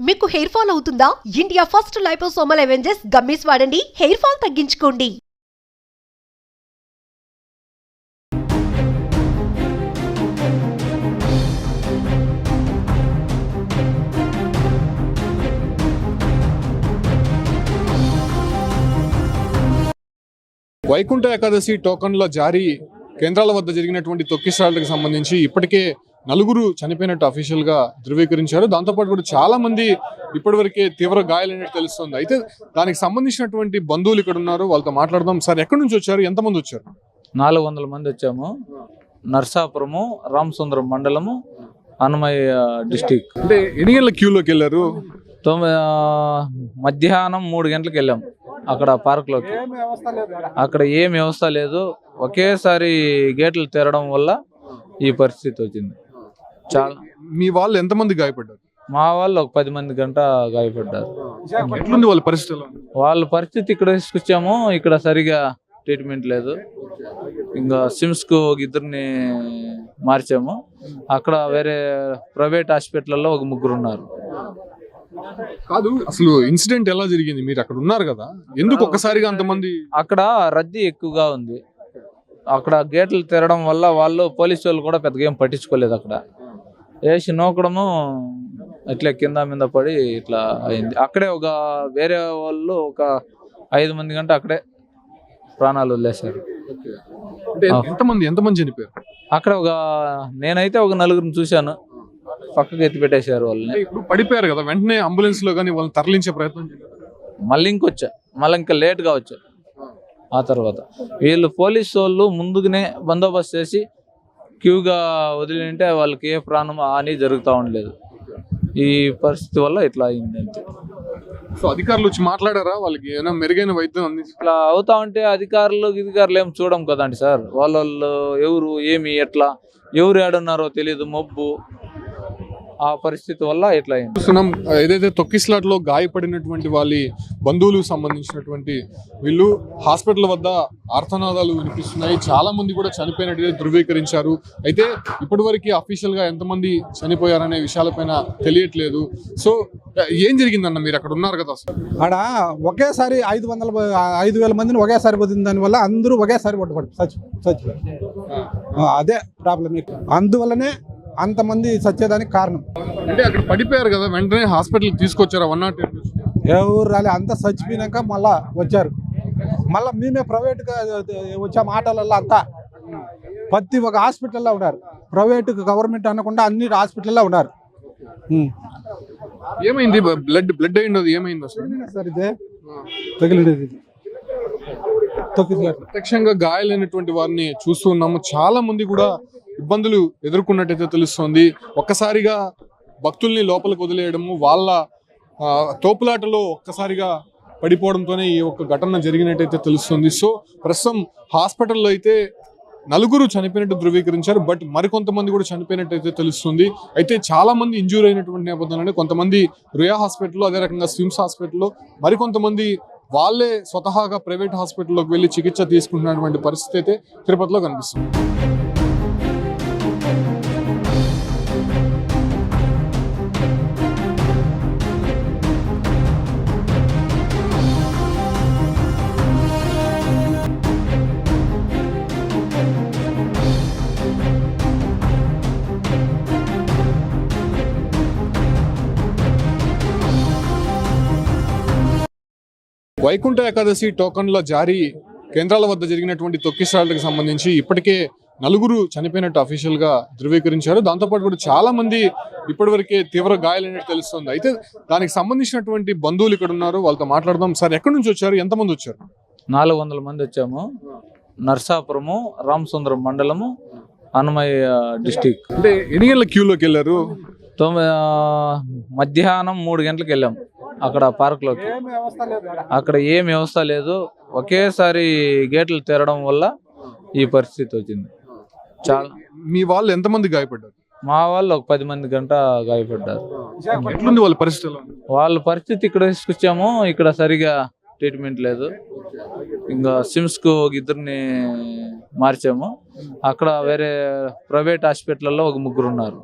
మీకు hair fall అవుతుందా? India first liposomal Avengers gummies వాడండి, హెయిర్ ఫాల్ తగ్గించుకోండి. వైకుంఠ ఏకాదశి టోకన్ల జారీ కేంద్రాల వద్ద జరిగినటువంటి తొక్కిసలాటకు సంబంధించి ఇప్పటికే నలుగురు చనిపోయినట్టు అఫీషియల్ గా ధృవీకరించారు. దాంతోపాటు కూడా చాలా మంది ఇప్పటివరకే తీవ్ర గాయాలైనట్టు తెలుస్తుంది. అయితే దానికి సంబంధించినటువంటి బంధువులు ఇక్కడ ఉన్నారు, వాళ్ళతో మాట్లాడదాం. సార్, ఎక్కడి నుంచి వచ్చారు, ఎంతమంది వచ్చారు? 400 మంది వచ్చాము. నర్సాపురము, రామసుందరం మండలము, అన్నమయ్య డిస్టిక్. అంటే ఎన్ని గంటల క్యూలోకి వెళ్ళారు? మధ్యాహ్నం 3 గంటలకు వెళ్ళాం. అక్కడ పార్క్లోకి అక్కడ ఏం వ్యవస్థ లేదు. ఒకేసారి గేట్లు తెరడం వల్ల ఈ పరిస్థితి వచ్చింది. చాలా మీ వాళ్ళు ఎంతమంది గాయపడ్డారు? మా వాళ్ళు ఒక 10 మంది గంట గాయపడ్డారు. ఎట్లుంది వాళ్ళ పరిస్థితి? వాళ్ళ పరిస్థితి ఇక్కడ తీసుకొచ్చాము, ఇక్కడ సరిగా ట్రీట్మెంట్ లేదు. ఇంకా సిమ్స్కు ఒక 2 మార్చాము. అక్కడ వేరే ప్రైవేట్ హాస్పిటల్లో ఒక 3 ఉన్నారు. కాదు, అసలు ఇన్సిడెంట్ ఎలా జరిగింది? మీరు అక్కడ ఉన్నారు కదా, ఎందుకు ఒక్కసారిగా అంతమంది? అక్కడ రద్దీ ఎక్కువగా ఉంది. అక్కడ గేట్లు తెరడం వల్ల వాళ్ళు పోలీసు వాళ్ళు కూడా పెద్దగా ఏం పట్టించుకోలేదు. అక్కడ వేసి నూకడము ఇట్లా కింద మీద పడి ఇట్లా అయింది. అక్కడే ఒక వేరే వాళ్ళు ఒక 5 మంది గంట అక్కడే ప్రాణాలు వదిలేశారు. ఎంతమంది చనిపోయారు? అక్కడ నేనైతే ఒక 4 చూశాను. పక్కకి ఎత్తి పెట్టేశారు వాళ్ళని. ఇప్పుడు పడిపోయారు కదా, వెంటనే అంబులెన్స్ లో కానీ వాళ్ళని తరలించే ప్రయత్నం చేశారు. మళ్ళీ ఇంకా లేట్గా వచ్చా. ఆ తర్వాత వీళ్ళు పోలీసు వాళ్ళు ముందుగానే బందోబస్తు చేసి క్యూగా వదిలింటే వాళ్ళకి ఏ ప్రాణం హాని జరుగుతూ ఉండలేదు. ఈ పరిస్థితి వల్ల ఇట్లా అయింది అంతే. సో అధికారులు వచ్చి మాట్లాడారా? వాళ్ళకి ఏమైనా మెరుగైన వైద్యం అందించి? ఇట్లా అవుతా ఉంటే అధికారులు ఏం చూడం కదండి సార్. వాళ్ళు ఎవరు ఏమి ఎట్లా ఎవరు ఏడున్నారో తెలియదు. మబ్బు ఆ పరిస్థితి వల్ల ఇట్లా అయింది. చూస్తున్నాం, ఏదైతే తొక్కిసలాట్ లో గాయపడినటువంటి వాళ్ళ బంధువులకు సంబంధించినటువంటి వీళ్ళు హాస్పిటల్ వద్ద ఆర్తనాదాలు వినిపిస్తున్నాయి. చాలా మంది కూడా చనిపోయినట్టుగా ధృవీకరించారు. అయితే ఇప్పటి వరకు అఫీషియల్ గా ఎంతమంది చనిపోయారనే విషయాలపైన తెలియట్లేదు. సో ఏం జరిగిందన్న, మీరు అక్కడ ఉన్నారు కదా? ఆడ ఒకేసారి 5,000 మందిని ఒకేసారి పోతుంది. దానివల్ల అందరూ ఒకేసారి చచ్చిపోయారు. అదే ప్రాబ్లం. అందువల్లనే అంతమంది చచ్చేదానికి కారణం. అంటే అక్కడ పడిపోయారు కదా, వెంటనే హాస్పిటల్ తీసుకొచ్చారా? 108 ఎవరు రాలే, అంతా చచ్చిపోయినాక మళ్ళా వచ్చారు. మళ్ళీ మేమే ప్రైవేట్గా వచ్చే మాటలలో అంతా ప్రతి ఒక్క హాస్పిటల్లో ఉన్నారు. ప్రైవేట్ గవర్నమెంట్ అనకుండా అన్ని హాస్పిటల్లో ఉన్నారు. ఏమైంది? బ్లడ్ అయింది. ఏమైంది అసలు? సార్ ఇదే తగిలినది. ప్రత్యక్షంగా గాయాలైనటువంటి వారిని చూస్తూ ఉన్నాము. చాలా మంది కూడా ఇబ్బందులు ఎదుర్కొన్నట్టయితే తెలుస్తోంది. ఒక్కసారిగా భక్తుల్ని లోపలికి వదిలేయడము, వాళ్ళ తోపులాటలో ఒక్కసారిగా పడిపోవడంతోనే ఈ ఒక్క ఘటన జరిగినట్టయితే తెలుస్తుంది. సో ప్రస్తుతం హాస్పిటల్లో అయితే 4 చనిపోయినట్టు ధృవీకరించారు. బట్ మరికొంతమంది కూడా చనిపోయినట్టయితే తెలుస్తుంది. అయితే చాలా మంది ఇంజూర్ అయినటువంటి నేపథ్యంలోనే కొంతమంది రుయా హాస్పిటల్లో, అదే రకంగా స్విమ్స్ హాస్పిటల్లో, మరికొంతమంది వాళ్ళే స్వతహాగా ప్రైవేట్ హాస్పిటల్లోకి వెళ్ళి చికిత్స తీసుకుంటున్నటువంటి పరిస్థితి అయితే తిరుపతిలో కనిపిస్తుంది. వైకుంఠ ఏకాదశి టోకన్ల జారీ కేంద్రాల వద్ద జరిగినటువంటి తొక్కిసలాటకు సంబంధించి ఇప్పటికే 4 చనిపోయినట్టు అఫీషియల్ గా ధృవీకరించారు. దాంతోపాటు కూడా చాలా మంది ఇప్పటివరకే తీవ్ర గాయాలైనట్టు తెలుస్తుంది. అయితే దానికి సంబంధించినటువంటి బంధువులు ఇక్కడ ఉన్నారు, వాళ్ళతో మాట్లాడదాం. సార్, ఎక్కడి నుంచి వచ్చారు, ఎంతమంది వచ్చారు? 400 మంది వచ్చాము. నర్సాపురము, రామసుందరం మండలము, అన్నమయ్య డిస్టిక్. అంటే ఎన్ని గంటల క్యూలోకి వెళ్ళారు? మధ్యాహ్నం 3 గంటలకు వెళ్ళాం. అక్కడ పార్క్లోకి అక్కడ ఏం వ్యవస్థ లేదు. ఒకేసారి గేట్లు తెరడం వల్ల ఈ పరిస్థితి వచ్చింది. చాలా మీ వాళ్ళు ఎంతమంది గాయపడ్డారు? మా వాళ్ళు ఒక 10 మంది గంట గాయపడ్డారు. ఎట్లుంది వాళ్ళ పరిస్థితి? వాళ్ళ పరిస్థితి ఇక్కడ తీసుకొచ్చాము, ఇక్కడ సరిగా ట్రీట్మెంట్ లేదు. ఇంకా సిమ్స్కు ఒక 2 మార్చాము. అక్కడ వేరే ప్రైవేట్ హాస్పిటల్లో ఒక 3 ఉన్నారు.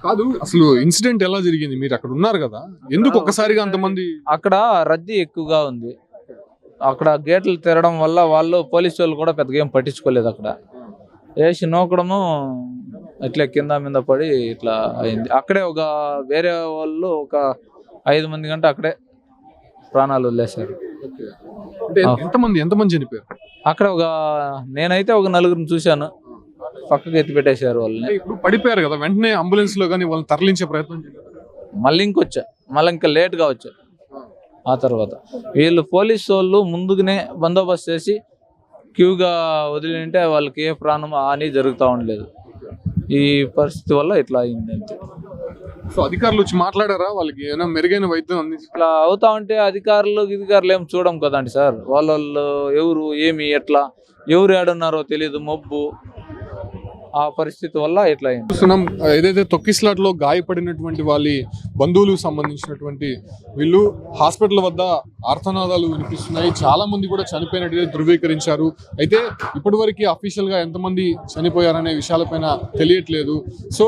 కాదు, అసలు ఇన్సిడెంట్ ఎలా జరిగింది? మీరు అక్కడ ఉన్నారు కదా, ఎందుకు ఒక్కసారిగా అంతమంది? అక్కడ రద్దీ ఎక్కువగా ఉంది. అక్కడ గేట్లు తెరడం వల్ల పోలీసు వాళ్ళు కూడా పెద్దగా ఏం పట్టించుకోలేదు. అక్కడ వేసి నూకడము ఇట్లా కింద మీద పడి ఇట్లా అయింది. అక్కడే వేరే వాళ్ళు ఒక 5 మంది గంట అక్కడే ప్రాణాలు వదిలేశారు. అంటే ఎంతమంది చనిపోయారు? అక్కడ నేనైతే 4 చూశాను. పక్కకి ఎత్తి పెట్టేశారు వాళ్ళని. అంటే ఇప్పుడు పడిపోయారు కదా, వెంటనే అంబులెన్స్ లో కానీ వాళ్ళని తరలించే ప్రయత్నం చేశారు. మళ్ళీ ఇంకా లేట్గా వచ్చా. ఆ తర్వాత వీళ్ళు పోలీసు వాళ్ళు ముందుగానే బందోబస్తు చేసి క్యూగా వదిలింటే వాళ్ళకి ఏ ప్రాణం హాని జరుగుతూ ఉండలేదు. ఈ పరిస్థితి వల్ల ఇట్లా అయింది అంతే. సో అధికారులు వచ్చి మాట్లాడారా? వాళ్ళకి ఏమైనా మెరుగైన వైద్యం అందించి? ఇట్లా అవుతా ఉంటే అధికారులు ఏం చూడం కదండి సార్. వాళ్ళు ఎవరు ఏమి ఎట్లా ఎవరు ఏడున్నారో తెలియదు. మబ్బు ఆ పరిస్థితి వల్ల ఇట్లా అయింది. చూస్తున్నాం, ఏదైతే తొక్కిస్లాట్ లో గాయపడినటువంటి వాళ్ళ బంధువులకు సంబంధించినటువంటి వీళ్ళు హాస్పిటల్ వద్ద ఆర్తనాదాలు వినిపిస్తున్నాయి. చాలా మంది కూడా చనిపోయినట్టుగా ధృవీకరించారు. అయితే ఇప్పటివరకు అఫీషియల్ గా ఎంతమంది చనిపోయారనే విషయాలపైన తెలియట్లేదు. సో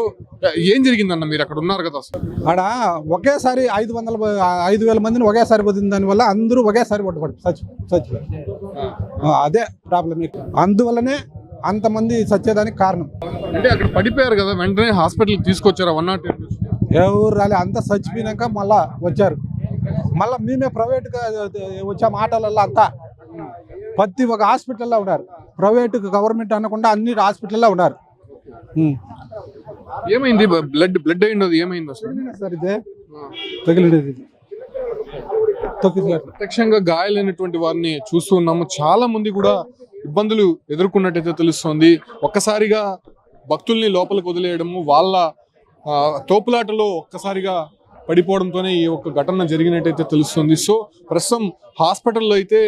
ఏం జరిగిందన్న, మీరు అక్కడ ఉన్నారు కదా? ఆడ ఒకేసారి 5,000 మందిని ఒకేసారి వదిలిన దానివల్ల అందరూ ఒకేసారి పట్టుబడి చచ్చిపోయారు. అదే ప్రాబ్లం. అందువల్లనే అంతమంది చచ్చేదానికి కారణం. అంటే అక్కడ పడిపోయారు కదా, వెంటనే హాస్పిటల్ తీసుకొచ్చారా? 108 ఎవరు రాలే, అంతా చచ్చిపోయినాక మళ్ళా వచ్చారు. మళ్ళీ మేమే ప్రైవేట్గా వచ్చాము. ఆటోలలో అంతా ప్రతి ఒక్క హాస్పిటల్లో ఉన్నారు. ప్రైవేట్ గవర్నమెంట్ అనకుండా అన్ని హాస్పిటల్లో ఉన్నారు. ఏమైంది? బ్లడ్ అయింది, ఏమైంది అసలు? సార్ ఇదే తగిలినది ప్రత్యక్షంగా గాయాలైనటువంటి వారిని చూస్తూ ఉన్నాము. చాలా మంది కూడా ఇబ్బందులు ఎదుర్కొన్నట్టయితే తెలుస్తోంది. ఒక్కసారిగా భక్తుల్ని లోపలికి వదిలేయడము, వాళ్ళ తోపులాటలో ఒక్కసారిగా పడిపోవడంతోనే ఈ ఒక్క ఘటన జరిగినట్టయితే తెలుస్తుంది. సో ప్రస్తుతం హాస్పిటల్లో అయితే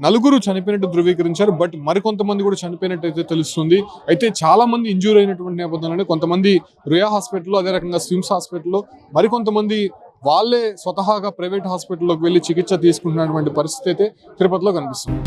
4 చనిపోయినట్టు ధృవీకరించారు. బట్ మరికొంతమంది కూడా చనిపోయినట్టయితే తెలుస్తుంది. అయితే చాలా మంది ఇంజూర్ అయినటువంటి నేపథ్యంలోనే కొంతమంది రుయా హాస్పిటల్లో, అదే రకంగా స్విమ్స్ హాస్పిటల్లో, మరికొంతమంది వాళ్ళే స్వతహాగా ప్రైవేట్ హాస్పిటల్లోకి వెళ్ళి చికిత్స తీసుకుంటున్నటువంటి పరిస్థితి అయితే తిరుపతిలో కనిపిస్తుంది.